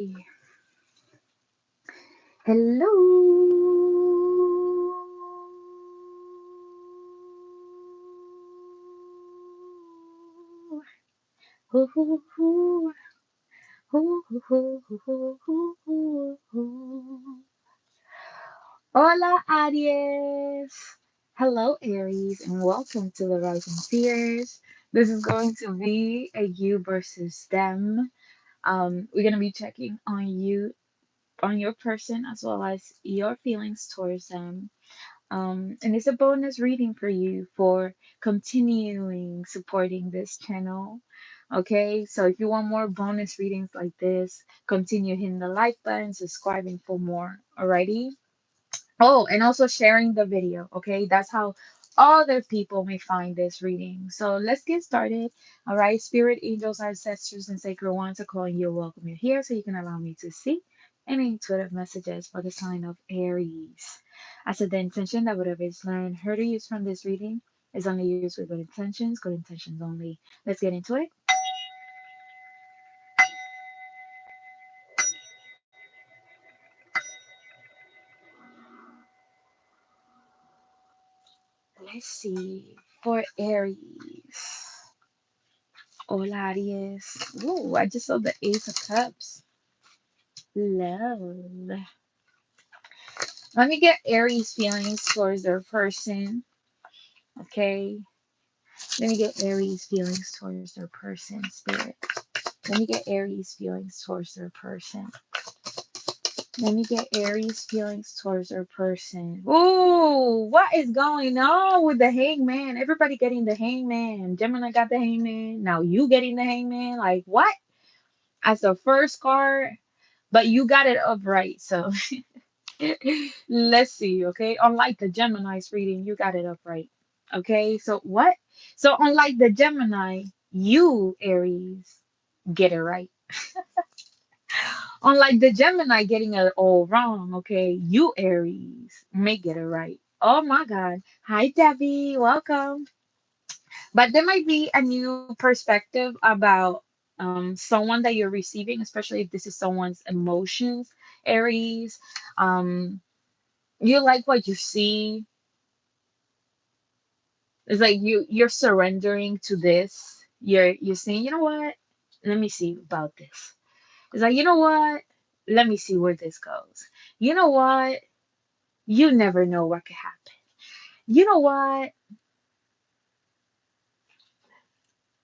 Hello. Hoo, hoo, hoo. Hoo, hoo, hoo, hoo, hoo, hoo, hoo, hoo. Hola, Aries. Hello, Aries, and welcome to the Rising Seers. This is going to be a you versus them. We're gonna be checking on you, on your person, as well as your feelings towards them. And it's a bonus reading for you for continuing supporting this channel. Okay, so if you want more bonus readings like this, continue hitting the like button, subscribing for more. Alrighty. Oh, and also sharing the video. Okay, that's how other people may find this reading. So let's get started. All right, spirit, angels, ancestors, and sacred ones are calling you. Welcome you here so you can allow me to see any intuitive messages for the sign of Aries. I said the intention that whatever is learned, heard, or used from this reading is only used with good intentions only. Let's get into it. Let's see for Aries. Hola, Aries. Ooh, I just saw the Ace of Cups. Love. Let me get Aries feelings towards their person. Okay. Let me get Aries feelings towards their person, spirit. Let me get Aries feelings towards their person. Let me get Aries feelings towards their person. Ooh, what is going on with the hangman? Everybody getting the hangman. Gemini got the hangman. Now you getting the hangman. Like what? As the first card, but you got it upright. So let's see, okay? Unlike the Gemini's reading, you got it upright. Okay, so what? So unlike the Gemini, you, Aries, get it right. Unlike the Gemini getting it all wrong, okay? You, Aries, may get it right. Oh my God. Hi, Debbie. Welcome. But there might be a new perspective about someone that you're receiving, especially if this is someone's emotions, Aries. Um, you like what you see. It's like you're surrendering to this. You're saying, you know what? Let me see about this. It's like, you know what? Let me see where this goes. You know what? You never know what could happen. You know what?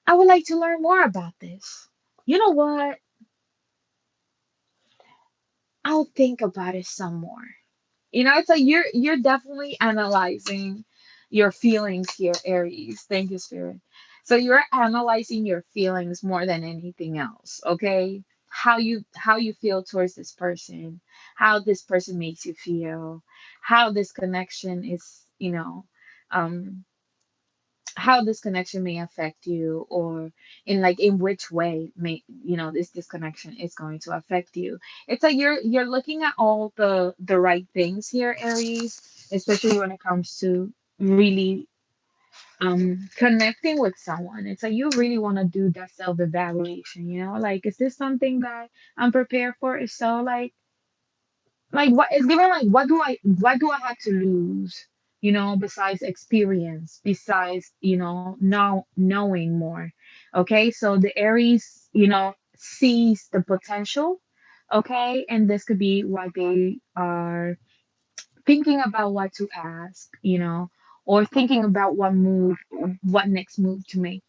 I would like to learn more about this. You know what? I'll think about it some more. It's like you're definitely analyzing your feelings here, Aries. Thank you, Spirit. So you're analyzing your feelings more than anything else, okay? How you feel towards this person, how this person makes you feel, how this connection is, um how this connection may affect you, or in which way may this connection is going to affect you. It's like you're looking at all the right things here, Aries, especially when it comes to really connecting with someone. It's like you really want to do that self evaluation, like, is this something that I'm prepared for? If so, like what is given, like what do I have to lose, besides experience, besides now knowing more. Okay, so the Aries sees the potential. Okay, and this could be why they are thinking about what to ask, or thinking about what next move to make.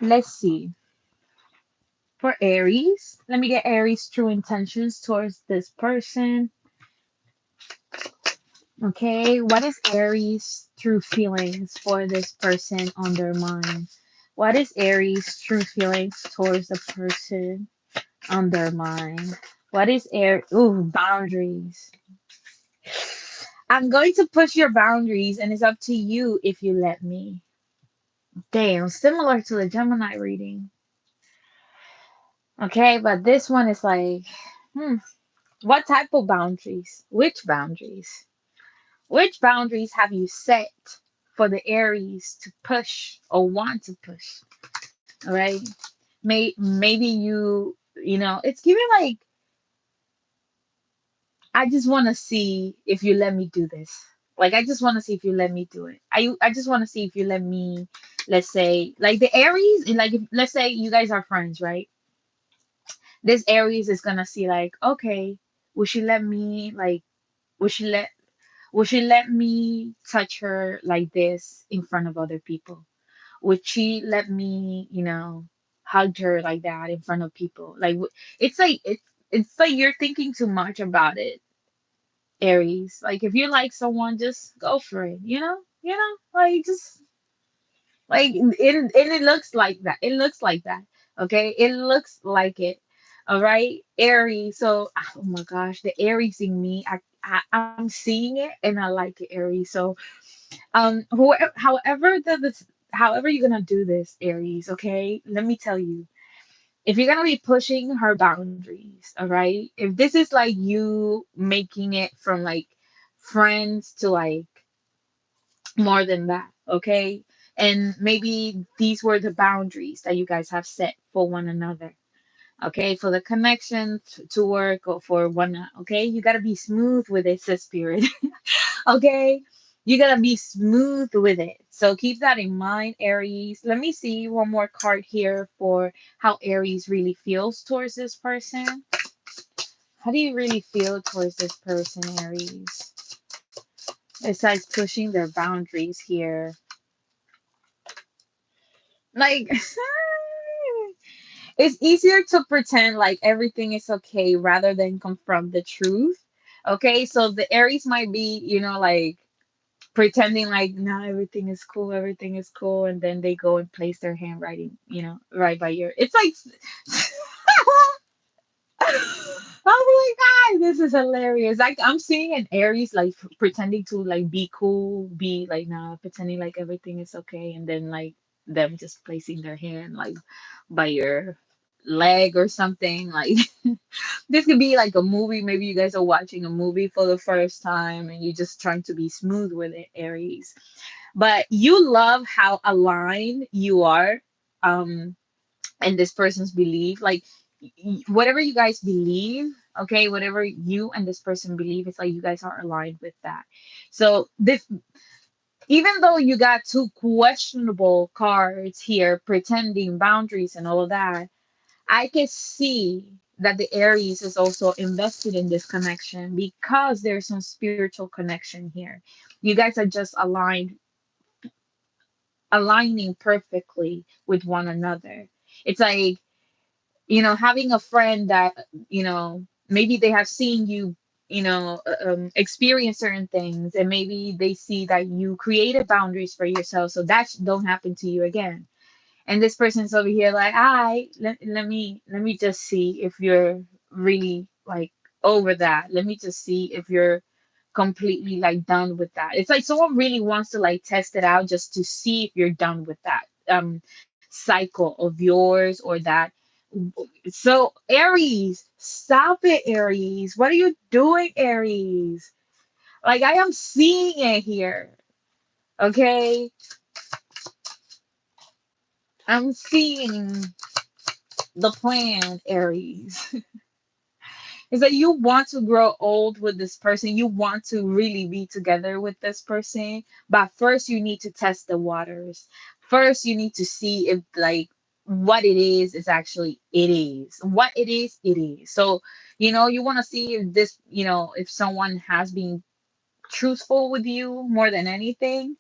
Let's see for Aries. Let me get Aries true intentions towards this person. Okay, what is Aries' true feelings for this person on their mind? What is Aries' true feelings towards the person on their mind? What is boundaries? I'm going to push your boundaries, and it's up to you if you let me. Damn, similar to the Gemini reading. Okay, but this one is like, hmm, what type of boundaries? Which boundaries? Which boundaries have you set for the Aries to push or want to push? All right. Maybe it's giving like, I just want to see if you let me do this. Like, I just want to see if you let me do it. I just want to see if you let me, let's say, like the Aries, and like, if, let's say you guys are friends, right? This Aries is gonna see like, okay, would she let me like, would she let would she let me touch her like this in front of other people? Would she let me, hug her like that in front of people? Like, it's like it's like you're thinking too much about it, Aries. Like, if you like someone, just go for it. Like, just like it looks like that. It looks like that. Okay, it looks like it. All right, Aries. So, oh my gosh, the Aries in me, I'm seeing it and I like it, Aries. So, however you're gonna do this, Aries. Okay, let me tell you, if you're gonna be pushing her boundaries, all right, if this is like you making it from like friends to like more than that, okay, and maybe these were the boundaries that you guys have set for one another, okay, for the connection to work or for one, okay, you gotta be smooth with it, sis spirit. Okay, you gotta be smooth with it, so keep that in mind, Aries. Let me see one more card here for how Aries really feels towards this person. How do you really feel towards this person, Aries, besides pushing their boundaries here? Like, it's easier to pretend like everything is okay rather than confront the truth. Okay, so the Aries might be, like pretending like, nah, everything is cool, and then they go and place their hand right in, right by your. It's like, oh my god, this is hilarious. Like, I'm seeing an Aries like pretending to like be cool, be like, nah, pretending like everything is okay, and then like them just placing their hand like by your leg or something. Like, this could be like a movie. Maybe you guys are watching a movie for the first time and you're just trying to be smooth with it, Aries. But you love how aligned you are, um, and this person's belief. Like, whatever you guys believe, okay, whatever you and this person believe, it's like you guys are aligned with that. So this, even though you got two questionable cards here, pretending boundaries and all of that, I can see that the Aries is also invested in this connection because there's some spiritual connection here. You guys are just aligning perfectly with one another. It's like, having a friend that, maybe they have seen you, experience certain things, and maybe they see that you created boundaries for yourself so that don't happen to you again. And this person's over here like, I let me just see if you're really like over that. Let me just see if you're completely like done with that. It's like someone really wants to like test it out just to see if you're done with that cycle of yours or that. So Aries, stop it, Aries. What are you doing, Aries? Like, I am seeing it here. Okay, I'm seeing the plan, Aries. Is that you want to grow old with this person. You want to really be together with this person. But first, you need to test the waters. First, you need to see if, like, what it is actually it is. What it is. So, you want to see if this, if someone has been truthful with you more than anything.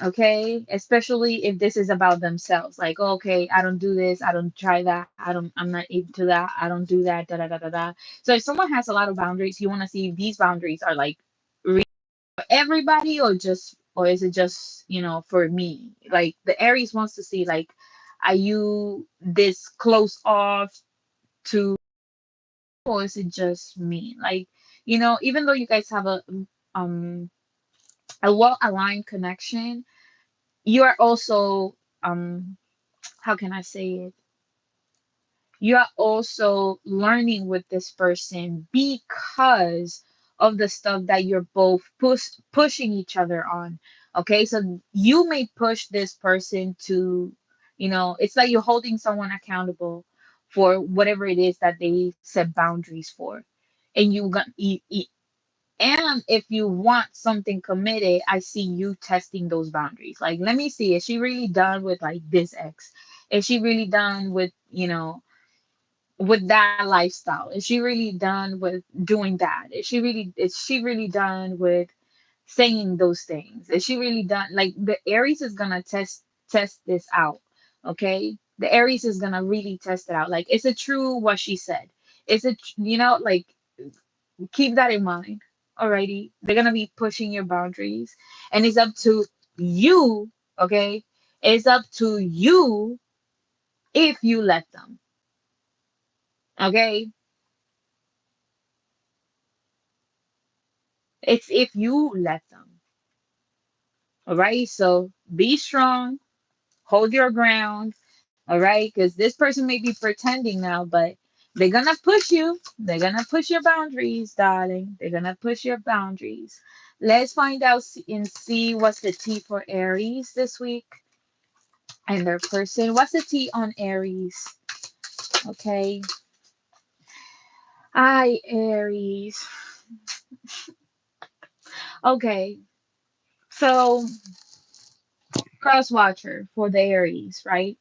Okay, especially if this is about themselves, like, okay, I don't do this, I don't try that, I'm not into that, I don't do that, da da da da da. So if someone has a lot of boundaries, you want to see if these boundaries are like real for everybody, or is it just, for me? Like, the Aries wants to see, like, are you this close off to, or is it just me? Like, even though you guys have um a well aligned connection, you are also, how can I say it? You are also learning with this person because of the stuff that you're both pushing each other on. Okay, so you may push this person to It's like you're holding someone accountable for whatever it is that they set boundaries for. And and if you want something committed, I see you testing those boundaries. Like, let me see, is she really done with like this ex? Is she really done with, with that lifestyle? Is she really done with doing that? Is she really done with saying those things? Is she really done? Like, the Aries is gonna test this out. Okay? The Aries is gonna really test it out. Like, is it true what she said? Is it, like, keep that in mind. Alrighty. They're gonna be pushing your boundaries. And it's up to you, okay? It's up to you if you let them. Okay? It's if you let them. Alright? So be strong, hold your ground. Alright? Because this person may be pretending now, but they're gonna push you. They're gonna push your boundaries, darling. They're gonna push your boundaries. Let's find out and see what's the T for Aries this week and their person. What's the T on Aries? Okay. I, Aries. Okay. So, cross watcher for the Aries, right?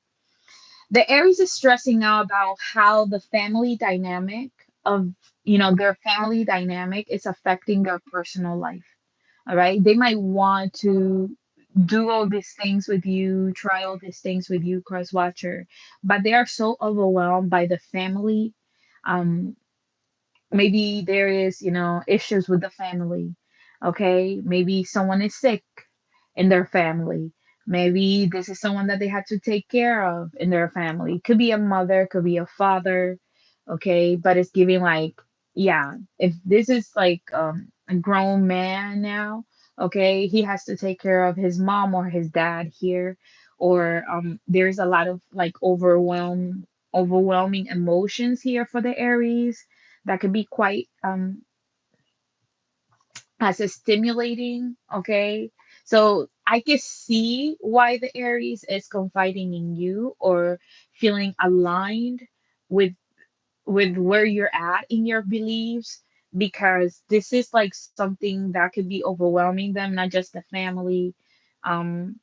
The Aries is stressing now about how the family dynamic of, their family dynamic is affecting their personal life. All right. They might want to do all these things with you, try all these things with you, cross watcher, but they are so overwhelmed by the family. Um, Maybe there is, issues with the family. Okay, maybe someone is sick in their family. Maybe this is someone that they had to take care of in their family. Could be a mother, could be a father. Okay, but it's giving like, yeah, if this is like a grown man now, okay, he has to take care of his mom or his dad here, or there's a lot of like overwhelming emotions here for the Aries that could be quite as a stimulating. Okay, so I can see why the Aries is confiding in you or feeling aligned with where you're at in your beliefs, because this is like something that could be overwhelming them, not just the family, um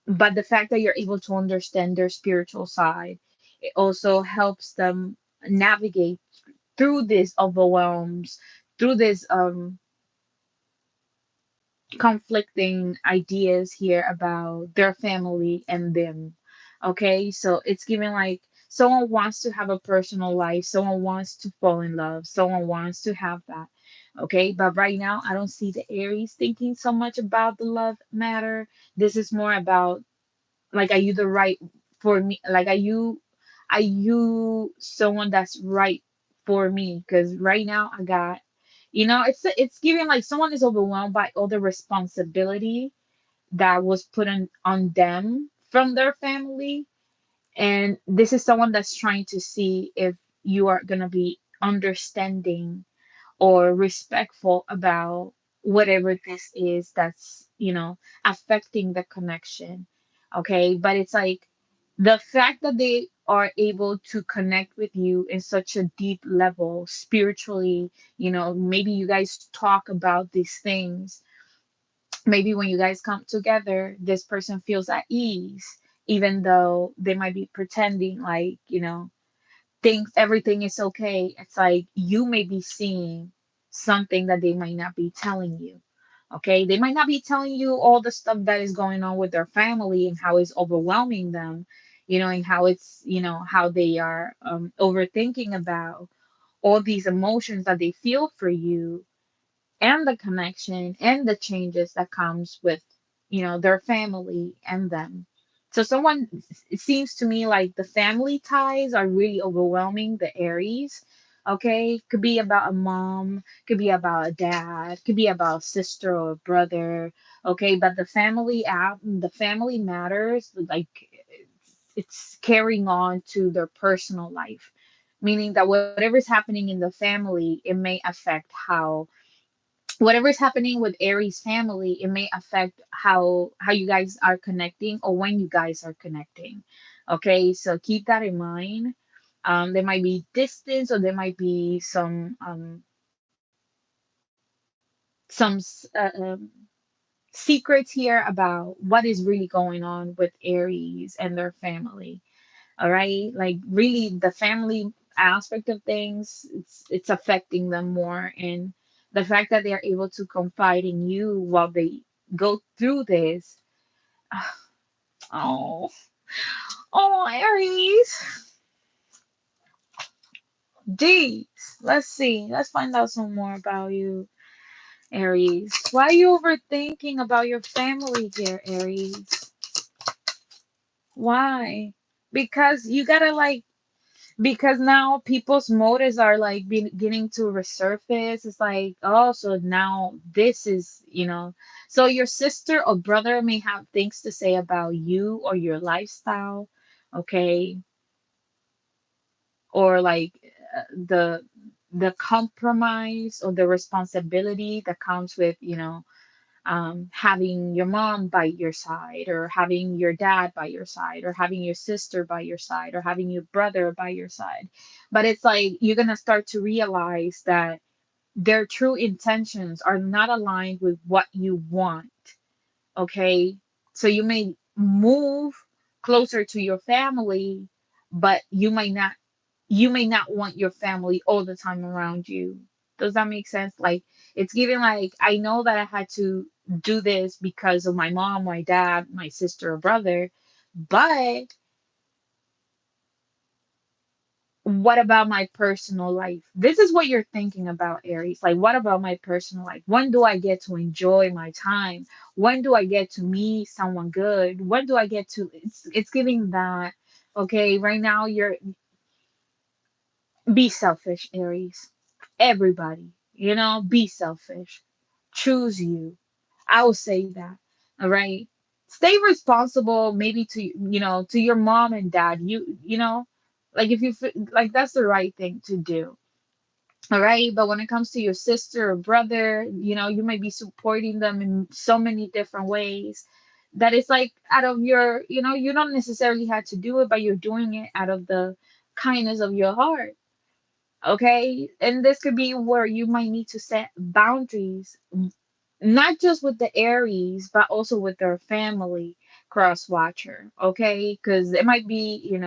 but the fact that you're able to understand their spiritual side, it also helps them navigate through these overwhelms, through this conflicting ideas here about their family and them. Okay, so it's giving like someone wants to have a personal life, someone wants to fall in love, someone wants to have that. Okay, but right now I don't see the Aries thinking so much about the love matter. This is more about, like, are you the right for me? Like, are you someone that's right for me? Because right now I got, it's giving like someone is overwhelmed by all the responsibility that was put on them from their family, and this is someone that's trying to see if you are gonna be understanding or respectful about whatever this is that's, affecting the connection. Okay, but it's like the fact that they are able to connect with you in such a deep level spiritually, maybe you guys talk about these things. Maybe when you guys come together, this person feels at ease, even though they might be pretending like, thinks everything is okay. It's like you may be seeing something that they might not be telling you. Okay, they might not be telling you all the stuff that is going on with their family and how it's overwhelming them, and how it's, how they are overthinking about all these emotions that they feel for you, and the connection and the changes that comes with, their family and them. So someone, it seems to me like the family ties are really overwhelming the Aries. Okay, could be about a mom, could be about a dad, could be about a sister or a brother. Okay, but the family matters, like it's carrying on to their personal life, meaning that whatever's happening in the family, it may affect how whatever's happening with Aries family, it may affect how you guys are connecting or when you guys are connecting. Okay, so keep that in mind. There might be distance, or there might be some secrets here about what is really going on with Aries and their family. All right, like really the family aspect of things, it's affecting them more, and the fact that they're able to confide in you while they go through this. Oh, oh, Aries. Jeez. Let's see. Let's find out some more about you, Aries. Why are you overthinking about your family here, Aries? Why? Because you gotta like, because now people's motives are like beginning to resurface. It's like, oh, so now this is, so your sister or brother may have things to say about you or your lifestyle, okay? Or like the compromise or the responsibility that comes with, having your mom by your side, or having your dad by your side, or having your sister by your side, or having your brother by your side. But it's like you're going to start to realize that their true intentions are not aligned with what you want. Okay. So you may move closer to your family, but you may not want your family all the time around you. Does that make sense? Like, it's giving like, I know that I had to do this because of my mom, my dad, my sister or brother, but what about my personal life? This is what you're thinking about, Aries. Like, what about my personal life? When do I get to enjoy my time? When do I get to meet someone good? When do I get to, it's giving that. Okay, right now you're, be selfish, Aries. Everybody, be selfish. Choose you. I will say that. All right. Stay responsible, maybe to your mom and dad. Like if like that's the right thing to do. All right. But when it comes to your sister or brother, you might be supporting them in so many different ways that it's like out of your, you don't necessarily have to do it, but you're doing it out of the kindness of your heart. Okay. And this could be where you might need to set boundaries, not just with the Aries, but also with their family cross watcher. Okay. Because it might be,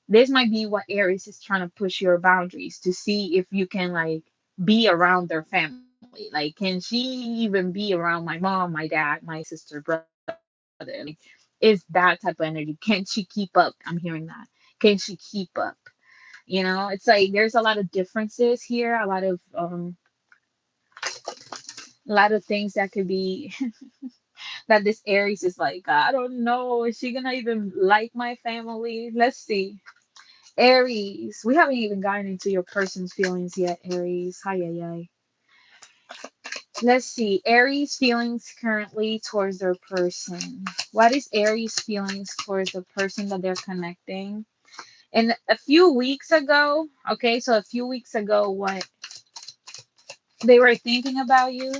this might be what Aries is trying to push your boundaries to see if you can like be around their family. Like, can she even be around my mom, my dad, my sister, brother? Like, is that type of energy? Can she keep up? I'm hearing that. Can she keep up? It's like there's a lot of differences here, a lot of things that could be that this Aries is like, I don't know, is she gonna even like my family? Let's see. Aries, we haven't even gotten into your person's feelings yet, Aries. Hi, hi, hi. Let's see. Aries feelings currently towards their person. What is Aries feelings towards the person that they're connecting? And a few weeks ago, okay, so a few weeks ago, what they were thinking about you,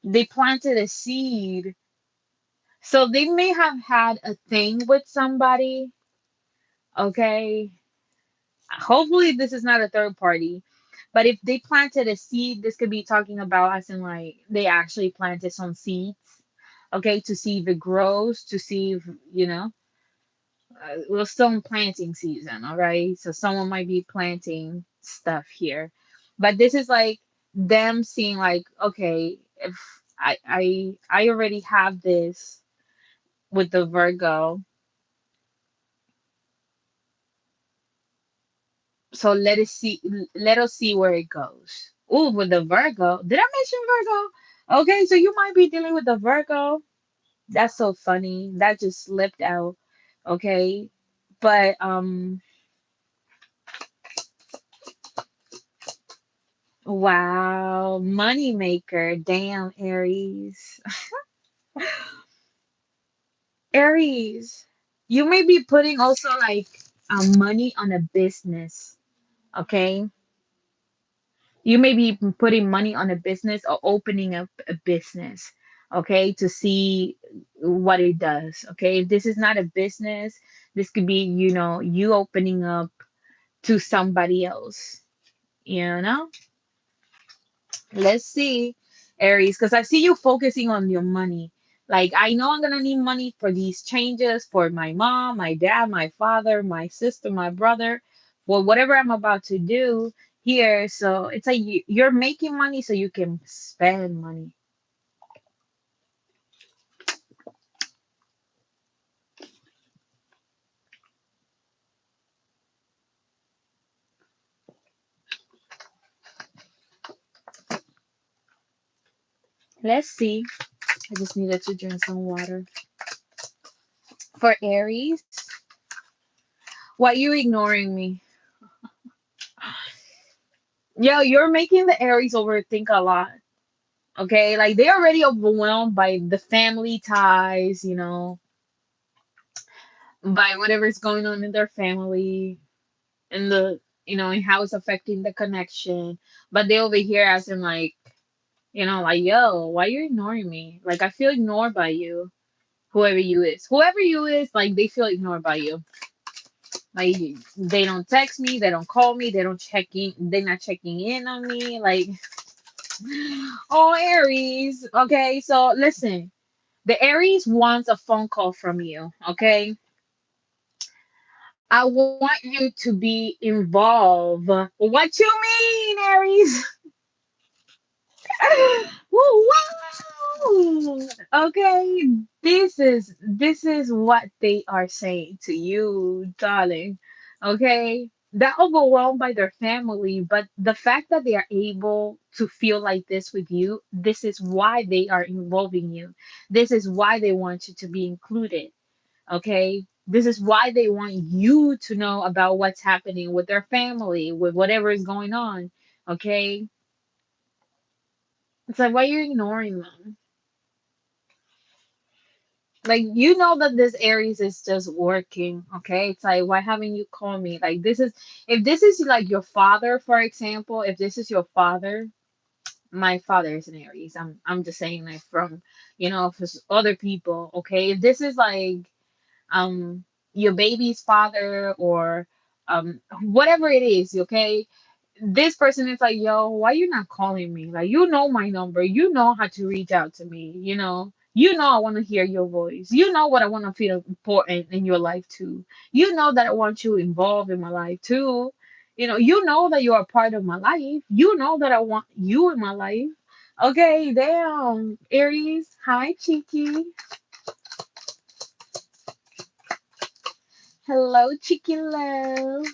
they planted a seed. So they may have had a thing with somebody, okay? Hopefully this is not a third party. But if they planted a seed, this could be talking about as in like they actually planted some seeds, okay, to see if it grows, to see if, we're still in planting season, all right? So someone might be planting stuff here. But this is like them seeing like, okay, if I already have this with the Virgo, so let us see where it goes. Ooh, with the Virgo. Did I mention Virgo? Okay, so you might be dealing with the Virgo. That's so funny. That just slipped out. Okay. But wow, money maker. Damn, Aries. Aries. You may be putting also like money on a business. Okay. You may be putting money on a business or opening up a business. okay, to see what it does. Okay, if this is not a business, this could be, you opening up to somebody else, you know? Let's see, Aries, because I see you focusing on your money. Like, I know I'm gonna need money for these changes for my mom, my dad, my father, my sister, my brother, for whatever I'm about to do here. So it's like you're making money so you can spend money. Let's see. I just needed to drink some water. For Aries, why you ignoring me? Yo, you're making the Aries overthink a lot. Okay, like they're already overwhelmed by the family ties, by whatever's going on in their family and and how it's affecting the connection. But they over here asking like, like, yo, why you ignoring me? Like I feel ignored by you, whoever you is, like they feel ignored by you. Like they don't text me, they don't call me, they don't check in, they're not checking in on me. Like, oh Aries, okay, so listen. The Aries wants a phone call from you, okay? I want you to be involved. What you mean, Aries? Woo, woo. Okay, this is what they are saying to you, darling. Okay, they're overwhelmed by their family, but the fact that they are able to feel like this with you, this is why they are involving you. This is why they want you to be included. Okay, this is why they want you to know about what's happening with their family, with whatever is going on. Okay, it's like, why are you ignoring them? Like, you know that this Aries is just working. Okay, it's like, why haven't you called me? Like, this is, if this is like your father, for example, if this is your father, my father is an Aries. I'm just saying that from, for other people. Okay, if this is like um your baby's father, or whatever it is, okay, this person is like, yo, why you not calling me? Like, you know my number, you know how to reach out to me, I want to hear your voice, what I want to feel important in your life too, that I want you involved in my life too, that you're a part of my life, that I want you in my life. Okay, damn, Aries, hi Cheeky. Hello, Cheeky love.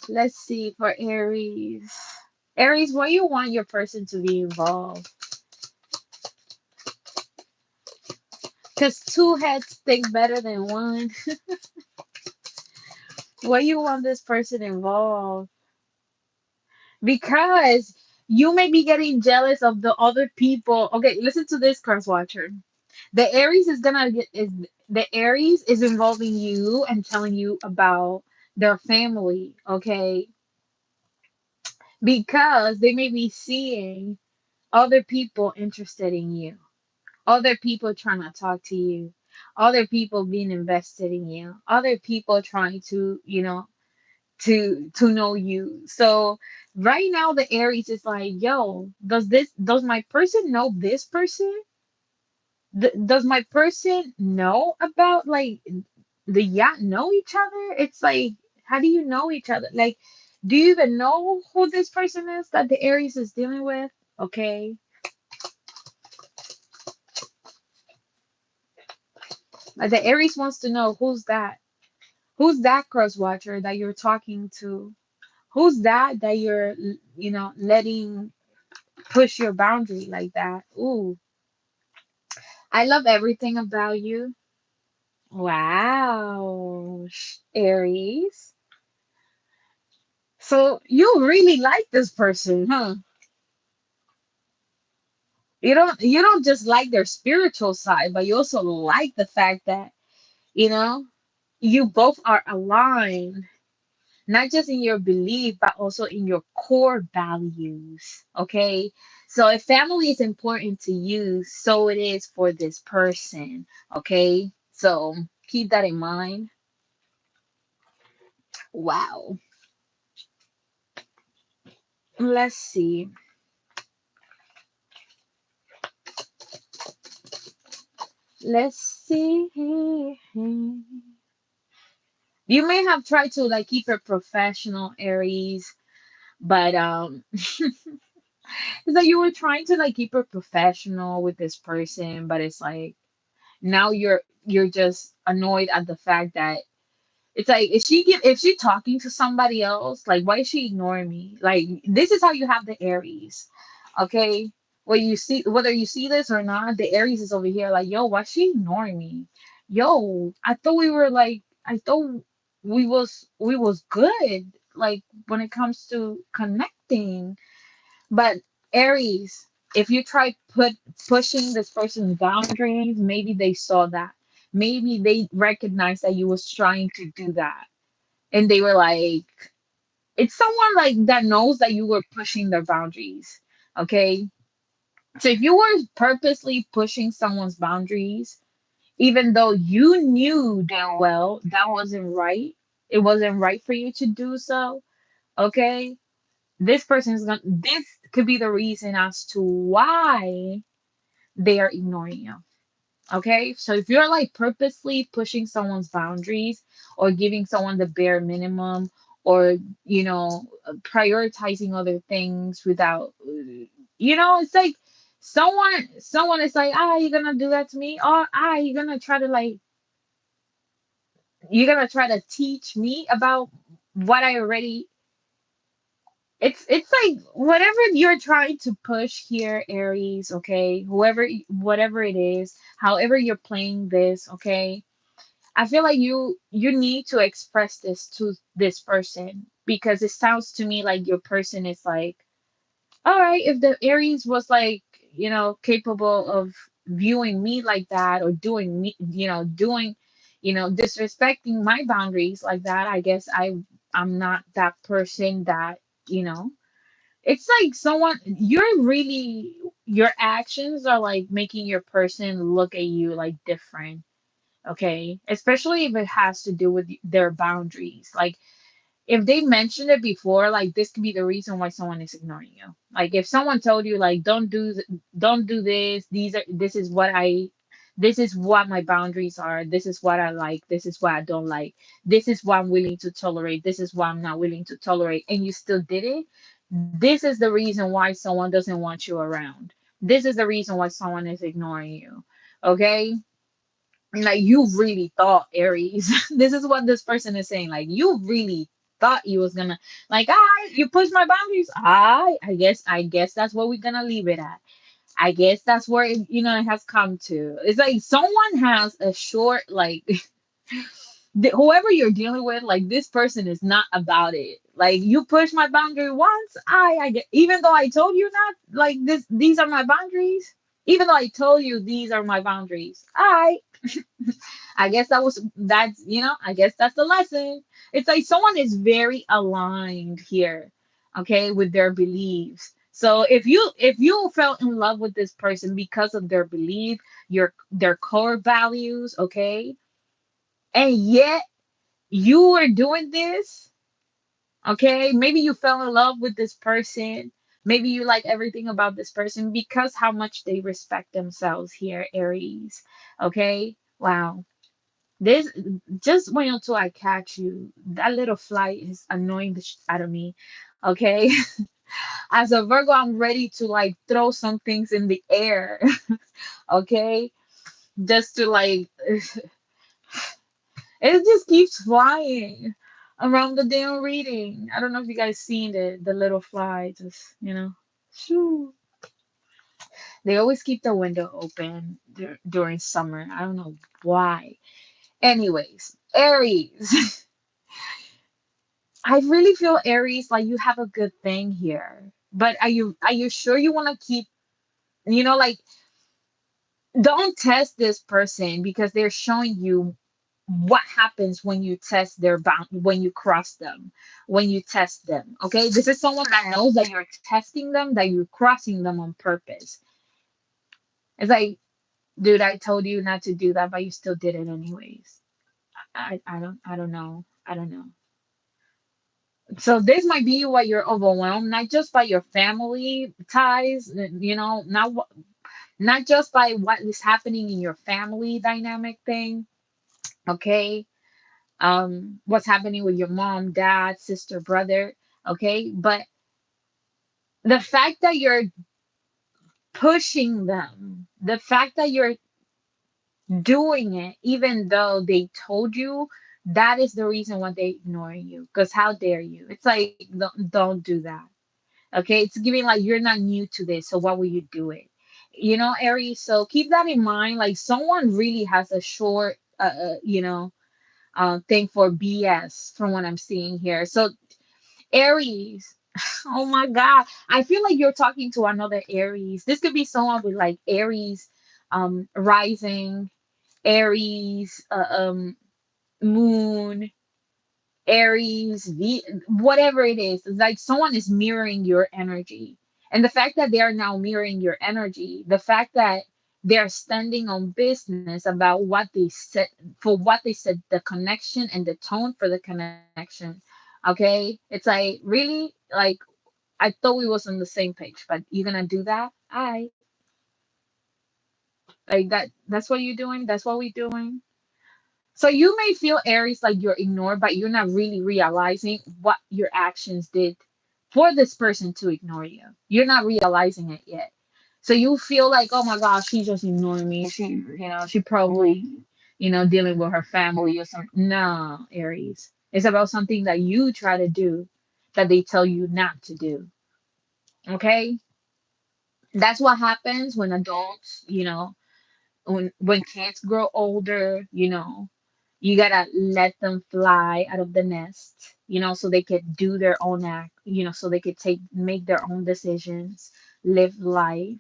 Let's see for Aries. Aries, why you want your person to be involved? Because two heads think better than one. Why you want this person involved? Because you may be getting jealous of the other people. Okay, listen to this, cross watcher. The Aries is gonna get is the Aries is involving you and telling you about their family, okay? Because they may be seeing other people interested in you, other people trying to talk to you, other people being invested in you, other people trying to, to know you. So right now the Aries is like, yo, does my person know this person? Does my person know about like the yacht know each other? It's like, how do you know each other? Like, do you even know who this person is that the Aries is dealing with? Okay. Like the Aries wants to know who's that. Who's that cross watcher that you're talking to? Who's that you're, letting push your boundary like that? Ooh, I love everything about you. Wow, Aries. So you really like this person, huh? You don't just like their spiritual side, but you also like the fact that, you know, you both are aligned not just in your belief, but also in your core values. Okay. So if family is important to you, so it is for this person. Okay. So keep that in mind. Wow. Let's see. Let's see. You may have tried to like keep it professional, Aries, but it's like you were trying to like keep it professional with this person, but it's like now you're just annoyed at the fact that it's like if she talking to somebody else, like why is she ignoring me? Like this is how you have the Aries. Okay? Whether you see this or not, the Aries is over here like, yo, why she ignoring me? Yo, I thought we were like I thought we was good like when it comes to connecting. But Aries, if you try pushing this person's boundaries, maybe they saw that. Maybe they recognized that you was trying to do that. And they were like, it's someone like that knows that you were pushing their boundaries. Okay. So if you were purposely pushing someone's boundaries, even though you knew damn well that wasn't right, it wasn't right for you to do so. Okay. This could be the reason as to why they are ignoring you. Okay, so if you're like purposely pushing someone's boundaries or giving someone the bare minimum, or prioritizing other things without, it's like someone is like, ah, you're gonna do that to me, or ah, you're gonna try to teach me about what I already. It's like whatever you're trying to push here, Aries, okay? Whatever it is, however you're playing this, okay? I feel like you need to express this to this person, because it sounds to me like your person is like, all right, if the Aries was like, capable of viewing me like that, or doing, disrespecting my boundaries like that, I guess I'm not that person that, you know it's like your actions are like making your person look at you like different, okay? Especially if it has to do with their boundaries. Like if they mentioned it before, like this could be the reason why someone is ignoring you. Like if someone told you like don't do this, this is what my boundaries are, this is what I like, this is what I don't like, this is what I'm willing to tolerate, this is what I'm not willing to tolerate, and you still did it, this is the reason why someone doesn't want you around. This is the reason why someone is ignoring you. Okay? Like you really thought, Aries. This is what this person is saying. Like you really thought you was gonna, like, you pushed my boundaries. I guess that's where we're gonna leave it at. I guess that's where it has come to. It's like someone has a short, like, whoever you're dealing with, like this person is not about it. Like you push my boundary once, I get, even though I told you not, like these are my boundaries. Even though I told you these are my boundaries, I guess I guess that's the lesson. It's like someone is very aligned here, okay, with their beliefs. So if you fell in love with this person because of their belief, their core values, okay, and yet you were doing this, okay, maybe you fell in love with this person. Maybe you like everything about this person because how much they respect themselves here, Aries. Okay? Wow. This just wait until I catch you. That little fly is annoying the out of me. Okay. As a Virgo, I'm ready to like throw some things in the air. Okay. Just to like, it just keeps flying around the damn reading. I don't know if you guys seen it. The little fly just, shoo. They always keep the window open during summer. I don't know why. Anyways, Aries. I really feel, Aries, like you have a good thing here. But are you sure you want to keep, like, don't test this person because they're showing you what happens when you test their bound, when you cross them, when you test them. Okay, this is someone that knows that you're testing them, that you're crossing them on purpose. It's like, dude, I told you not to do that, but you still did it anyways. I don't know. I don't know. So this might be why you're overwhelmed, not just by your family ties, not just by what is happening in your family dynamic thing, okay? What's happening with your mom, dad, sister, brother, okay? But the fact that you're pushing them, the fact that you're doing it, even though they told you, that is the reason why they ignoring you. Because how dare you? It's like, don't do that. Okay, it's giving like you're not new to this, so why would you do it? Aries. So keep that in mind. Like someone really has a short, thing for BS from what I'm seeing here. So Aries. Oh my God, I feel like you're talking to another Aries. This could be someone with like Aries, rising, Aries, moon, Aries, whatever it is, it's like someone is mirroring your energy. And the fact that they are now mirroring your energy, the fact that they're standing on business about what they said, for what they said, the connection and the tone for the connection. Okay? It's like, really? Like, I thought we was on the same page, but you're gonna do that? I like that's what you're doing, that's what we're doing. So you may feel Aries like you're ignored, but you're not really realizing what your actions did for this person to ignore you. You're not realizing it yet. So you feel like, oh my gosh, she's just ignoring me. She probably, dealing with her family or something. No, Aries. It's about something that you try to do that they tell you not to do. Okay? That's what happens when adults, when kids grow older, you gotta let them fly out of the nest, so they could do their own act, so they could make their own decisions, live life.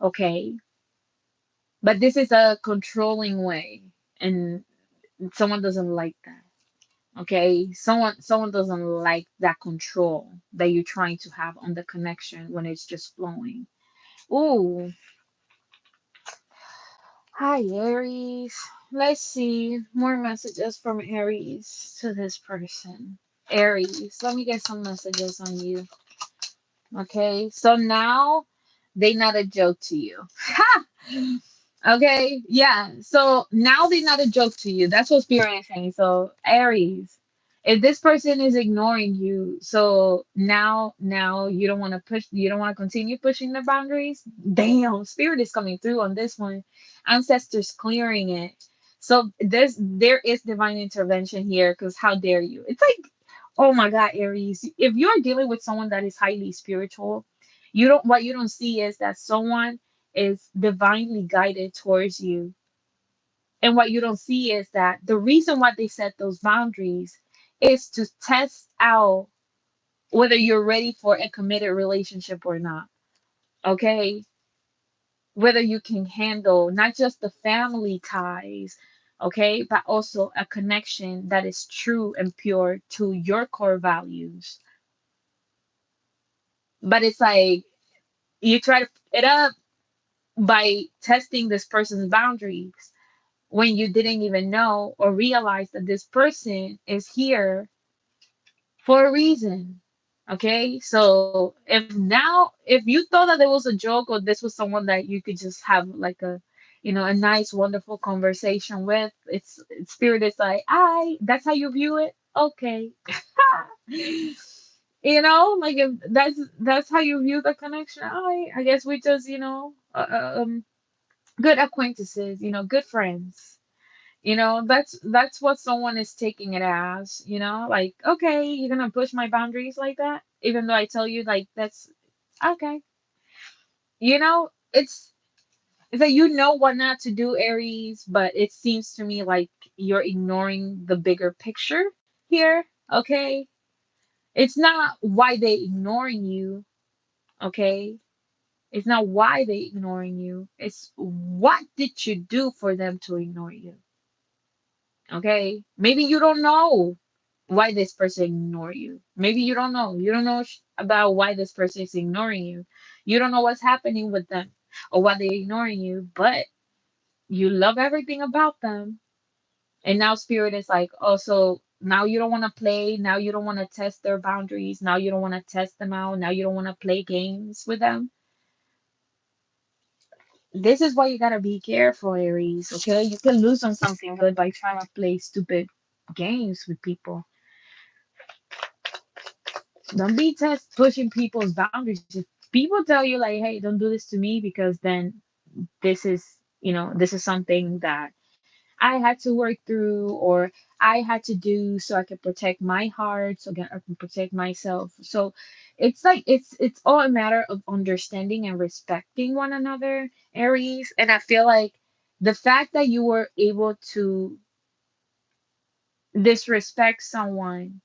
Okay. But this is a controlling way, and someone doesn't like that. Okay. Someone doesn't like that control that you're trying to have on the connection when it's just flowing. Ooh. Hi, Aries. Let's see more messages from Aries to this person. Aries, let me get some messages on you. Okay, so now they not a joke to you. Ha! Okay, yeah. So now they're not a joke to you. That's what Spirit is saying. So Aries, if this person is ignoring you, so now you don't want to continue pushing the boundaries. Damn, Spirit is coming through on this one. Ancestors clearing it. So there is divine intervention here, because how dare you? It's like, oh my God, Aries, if you're dealing with someone that is highly spiritual, what you don't see is that someone is divinely guided towards you. And what you don't see is that the reason why they set those boundaries is to test out whether you're ready for a committed relationship or not. Okay? Whether you can handle not just the family ties, okay, but also a connection that is true and pure to your core values. But it's like you try to put it up by testing this person's boundaries when you didn't even know or realize that this person is here for a reason. Okay, so if you thought that there was a joke or this was someone that you could just have like a nice, wonderful conversation with, it's spirit is like, I that's how you view it. Okay, like if that's how you view the connection. I guess we just good acquaintances, good friends. That's what someone is taking it as, like, okay, you're gonna push my boundaries like that, even though I tell you like that's okay. It's like what not to do, Aries, but it seems to me like you're ignoring the bigger picture here, okay? It's not why they ignoring you, okay? It's not why they ignoring you. It's what did you do for them to ignore you? Okay? Maybe you don't know why this person ignore you. Maybe you don't know. You don't know about why this person is ignoring you. You don't know what's happening with them or why they're ignoring you, but you love everything about them. And now spirit is like, oh, so now you don't want to play. Now you don't want to test their boundaries. Now you don't want to test them out. Now you don't want to play games with them. This is why you gotta be careful, Aries. Okay, you can lose on something good by trying to play stupid games with people. Don't be test pushing people's boundaries. If people tell you like, hey, don't do this to me because then this is, this is something that I had to work through or I had to do so I can protect my heart, so I can protect myself. So it's like it's all a matter of understanding and respecting one another, Aries. And I feel like the fact that you were able to disrespect someone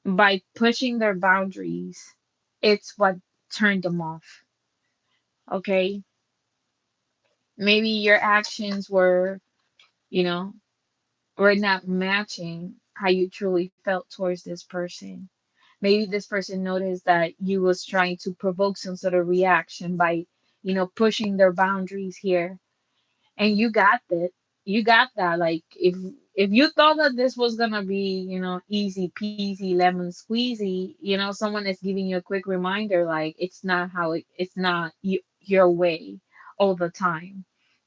by pushing their boundaries, it's what turned them off. Okay? Maybe your actions you know, were not matching how you truly felt towards this person. Maybe this person noticed that you was trying to provoke some sort of reaction by, pushing their boundaries here, and you got that. You got that. Like if you thought that this was gonna be, easy peasy lemon squeezy, someone is giving you a quick reminder, like it's not your way all the time.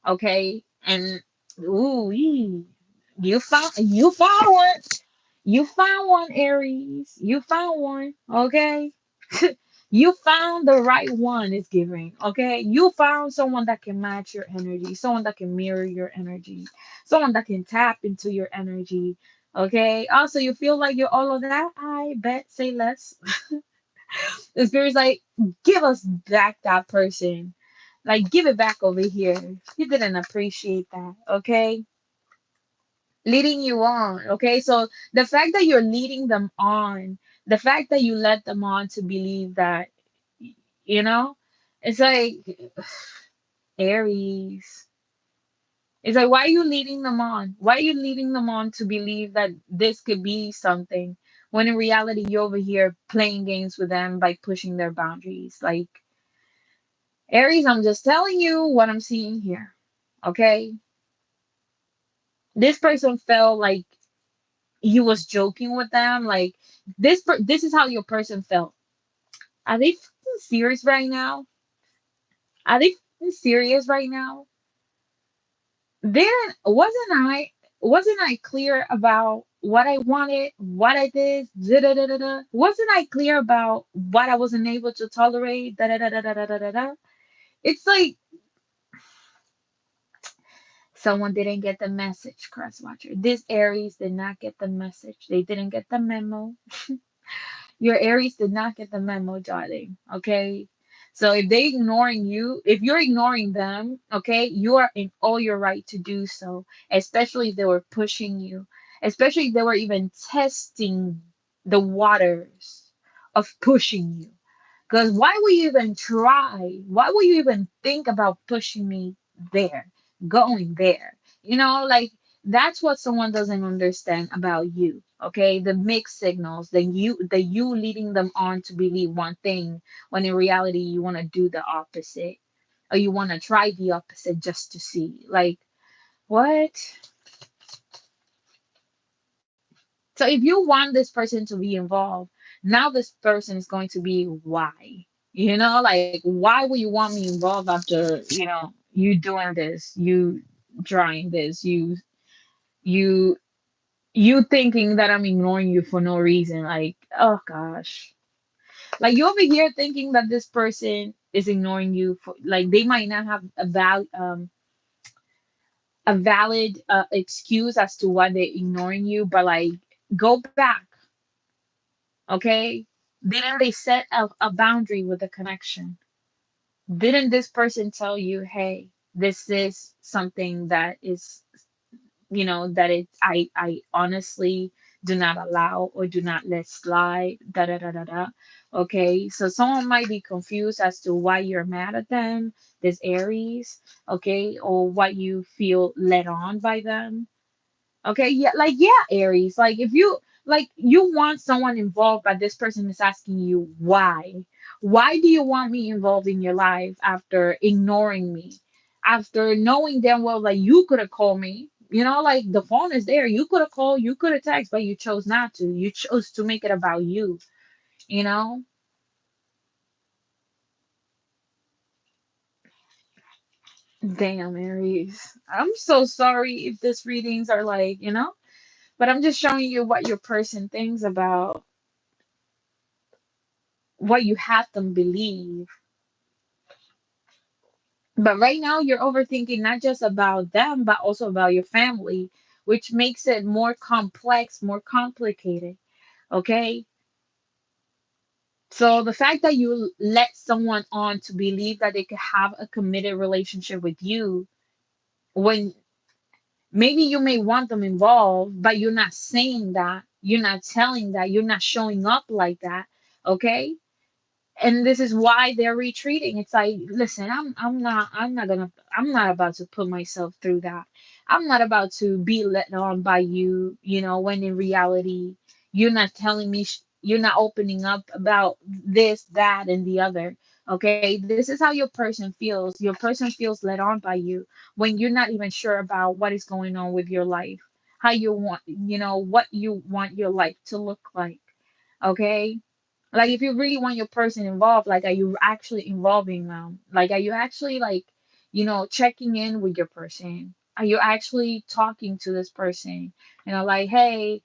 Okay, and ooh, you found one. You found one, Aries. You found one. Okay. You found the right one, it's giving. Okay. You found someone that can match your energy, someone that can mirror your energy, someone that can tap into your energy. Okay. Also, you feel like you're all of that. I bet, say less. The spirit's like, give us back that person. Like, give it back over here. You didn't appreciate that. Okay, leading you on. Okay, so the fact that you're leading them on, the fact that you let them on to believe that, you know, it's like Aries. It's like, why are you leading them on? Why are you leading them on to believe that this could be something when in reality you're over here playing games with them by pushing their boundaries? Like, Aries, I'm just telling you what I'm seeing here. Okay, this person felt like you was joking with them, like this is how your person felt. Are they fucking serious right now? Are they fucking serious right now? Then wasn't I clear about what I wanted, what I did, da da da da da? Wasn't I clear about what I wasn't able to tolerate, da da da da da da da da da? It's like someone didn't get the message, Crosswatcher. This Aries did not get the message. They didn't get the memo. Your Aries did not get the memo, darling. Okay. So if they ignoring you, if you're ignoring them, okay, you are in all your right to do so, especially if they were pushing you, especially if they were even testing the waters of pushing you. Because why would you even try? Why would you even think about pushing me there, going there? Like that's what someone doesn't understand about you. Okay, the mixed signals, the you leading them on to believe one thing when in reality you want to do the opposite, or you want to try the opposite just to see. Like what? So if you want this person to be involved, now this person is going to be why. Like why would you want me involved after, you doing this, you trying this, you you thinking that I'm ignoring you for no reason. Like, oh gosh. Like you over here thinking that this person is ignoring you for like they might not have a valid excuse as to why they're ignoring you, but like go back. Okay, didn't they set a boundary with the connection? Didn't this person tell you, hey, this is something that is, that I honestly do not allow or do not let slide, da da da da da. Okay, so someone might be confused as to why you're mad at them, this Aries, okay, or what you feel led on by them. Okay, yeah, like yeah, Aries. Like if you like you want someone involved, but this person is asking you why. Why do you want me involved in your life after ignoring me? After knowing damn well that you could have called me. You know, like the phone is there. You could have called, you could have texted, but you chose not to. You chose to make it about you, you know? Damn, Aries. I'm so sorry if this readings are like, but I'm just showing you what your person thinks about what you have them believe. But right now, you're overthinking not just about them, but also about your family, which makes it more complex, more complicated. Okay? So the fact that you let someone on to believe that they could have a committed relationship with you when maybe you may want them involved, but you're not saying that, you're not telling that, you're not showing up like that. Okay? And this is why they're retreating. It's like, listen, I'm not about to put myself through that. I'm not about to be let on by you, when in reality you're not telling me, you're not opening up about this, that, and the other. Okay, this is how your person feels. Your person feels let on by you when you're not even sure about what is going on with your life, how you want, what you want your life to look like. Okay, like if you really want your person involved, like are you actually involving them? Like are you actually like, checking in with your person? Are you actually talking to this person? Like, hey,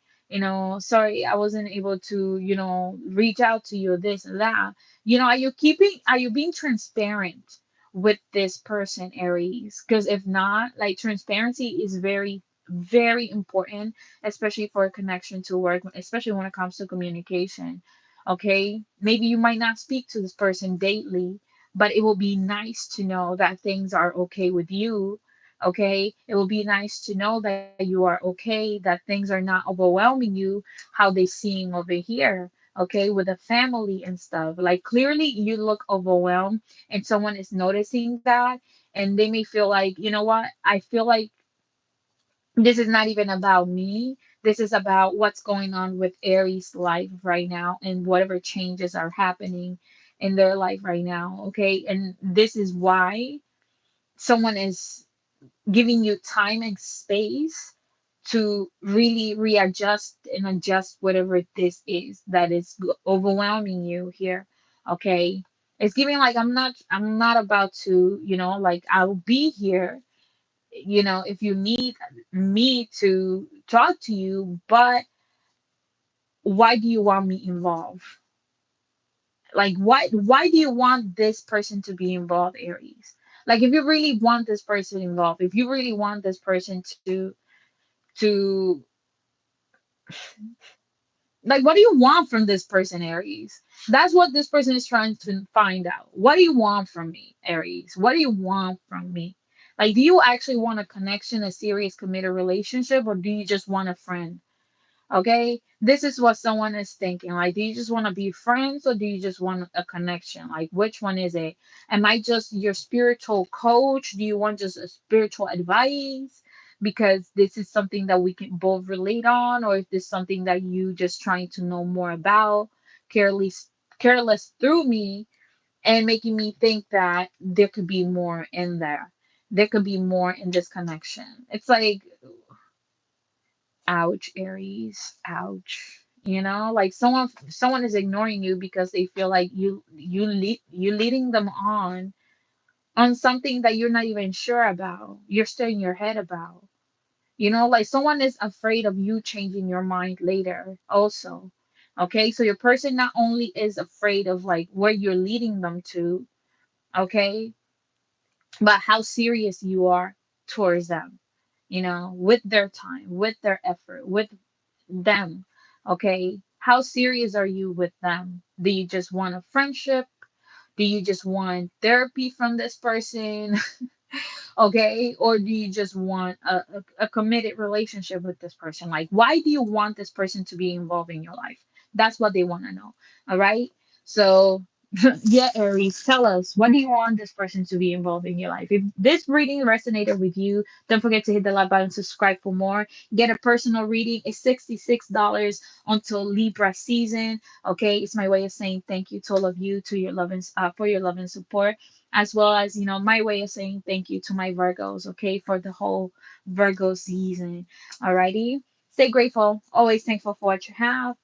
sorry I wasn't able to, reach out to you, this and that. Are you being transparent with this person, Aries? Because if not, like transparency is very, very important, especially for a connection to work, especially when it comes to communication. Okay, maybe you might not speak to this person daily, but it will be nice to know that things are okay with you. Okay, it will be nice to know that you are okay, that things are not overwhelming you, how they seeing over here. Okay, with the family and stuff. Like clearly you look overwhelmed, and someone is noticing that, and they may feel like, you know what? I feel like this is not even about me. This is about what's going on with Aries' life right now and whatever changes are happening in their life right now. Okay. And this is why someone is giving you time and space to really readjust and adjust whatever this is that is overwhelming you here. Okay. It's giving like I'm not about to, like I'll be here, if you need me to talk to you, but why do you want me involved? Like, why do you want this person to be involved, Aries? Like, if you really want this person involved, if you really want this person to like, what do you want from this person, Aries? That's what this person is trying to find out. What do you want from me, Aries? What do you want from me? Like, do you actually want a connection, a serious committed relationship, or do you just want a friend? Okay, this is what someone is thinking. Like, do you just want to be friends or do you just want a connection? Like, which one is it? Am I just your spiritual coach? Do you want just a spiritual advice? Because this is something that we can both relate on, or is this something that you just trying to know more about, careless, careless through me, and making me think that there could be more in there. There could be more in this connection. It's like, ouch, Aries, ouch. Like someone is ignoring you because they feel like you leading them on something that you're not even sure about. You're still in your head about. Like someone is afraid of you changing your mind later also. Okay? So your person not only is afraid of like where you're leading them to, okay, but how serious you are towards them, with their time, with their effort, with them. Okay, how serious are you with them? Do you just want a friendship? Do you just want therapy from this person? Okay, or do you just want a committed relationship with this person? Like, why do you want this person to be involved in your life? That's what they want to know. All right, So, yeah, Aries, tell us, what do you want this person to be involved in your life? If this reading resonated with you, don't forget to hit the like button, subscribe for more. Get a personal reading. It's $66 until Libra season. Okay, it's my way of saying thank you to all of you to your love and for your love and support, as well as my way of saying thank you to my Virgos. Okay, for the whole Virgo season. Alrighty, stay grateful, always thankful for what you have.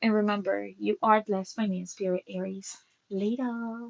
And remember, you are blessed by me in spirit, Aries. Later.